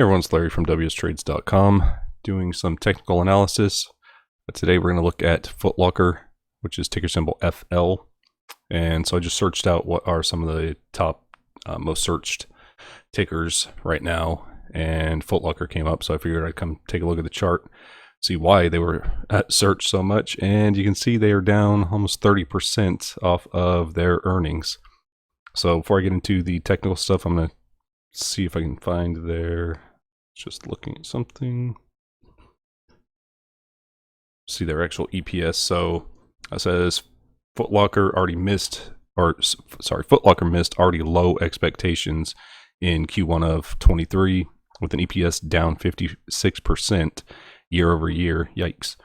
Hey everyone, it's Larry from wstrades.com doing some technical analysis. Today we're going to look at Footlocker, which is ticker symbol FL. And so I just searched out what are some of the top most searched tickers right now, and Footlocker came up, so I figured I'd come take a look at the chart, see why they were at search so much, and you can see they are down almost 30% off of their earnings. So before I get into the technical stuff, I'm going to see if I can find their, just looking at something, see their actual EPS. So it says Footlocker missed already low expectations in Q1 of 23 with an EPS down 56% year over year. Yikes.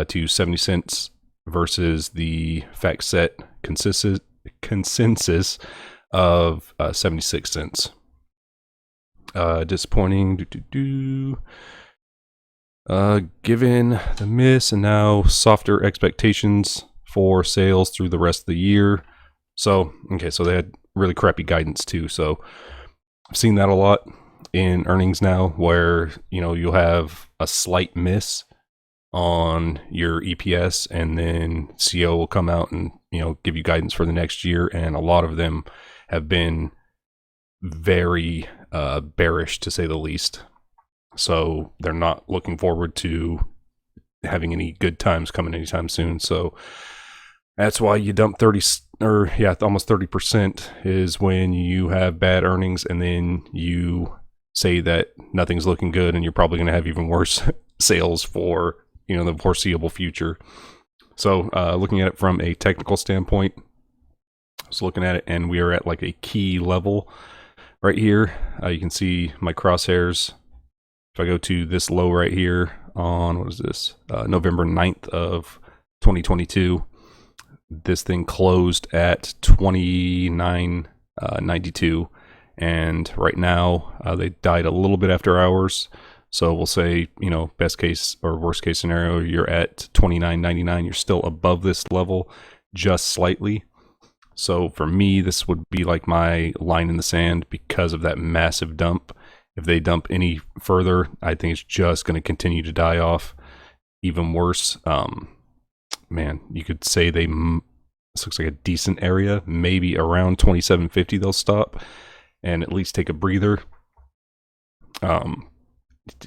To 70 cents versus the FactSet consensus of 76 cents. Disappointing. Given the miss and now softer expectations for sales through the rest of the year. So they had really crappy guidance too. So I've seen that a lot in earnings now, where you'll have a slight miss on your EPS, and then CEO will come out and give you guidance for the next year, and a lot of them have been very bearish, to say the least. So they're not looking forward to having any good times coming anytime soon. So that's why you dump almost 30% is when you have bad earnings, and then you say that nothing's looking good, and you're probably going to have even worse sales for the foreseeable future. So looking at it from a technical standpoint, I was looking at it, and we are at like a key level right here. You can see my crosshairs. If I go to this low right here on, what is this, November 9th of 2022, this thing closed at 29.92, and right now they died a little bit after hours. So we'll say, best case or worst case scenario, you're at 29.99. You're still above this level just slightly. So for me, this would be like my line in the sand because of that massive dump. If they dump any further, I think it's just going to continue to die off even worse. Man, you could say this looks like a decent area. Maybe around 27.50 they'll stop and at least take a breather.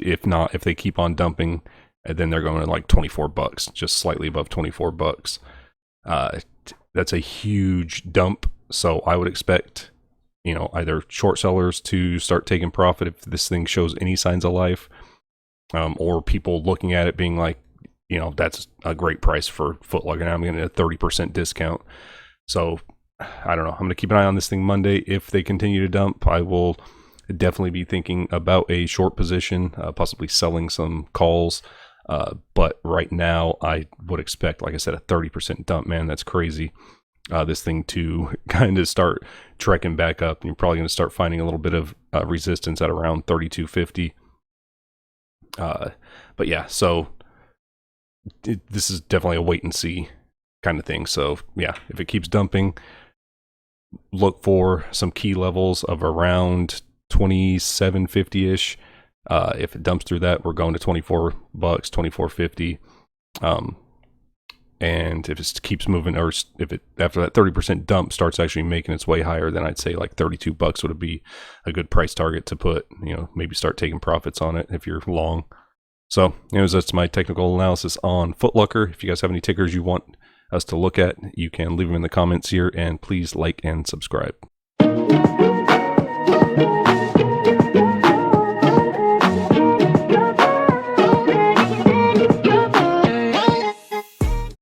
If not, if they keep on dumping, then they're going to like $24, just slightly above $24. That's a huge dump. So I would expect, either short sellers to start taking profit if this thing shows any signs of life, or people looking at it being like, that's a great price for Footlocker, and I'm getting a 30% discount. So I don't know. I'm going to keep an eye on this thing Monday. If they continue to dump, I will definitely be thinking about a short position, possibly selling some calls. But right now, I would expect, like I said, a 30% dump. Man, that's crazy. This thing to kind of start trekking back up, and you're probably going to start finding a little bit of resistance at around 32.50. But yeah, so this is definitely a wait and see kind of thing. So yeah, if it keeps dumping, look for some key levels of around 27.50-ish. If it dumps through that, we're going to $24, $24.50. And if it keeps moving, or if it after that 30% dump starts actually making its way higher, then I'd say like $32 would be a good price target to put, maybe start taking profits on it if you're long. So anyways, that's my technical analysis on Footlocker. If you guys have any tickers you want us to look at, you can leave them in the comments here, and please like and subscribe.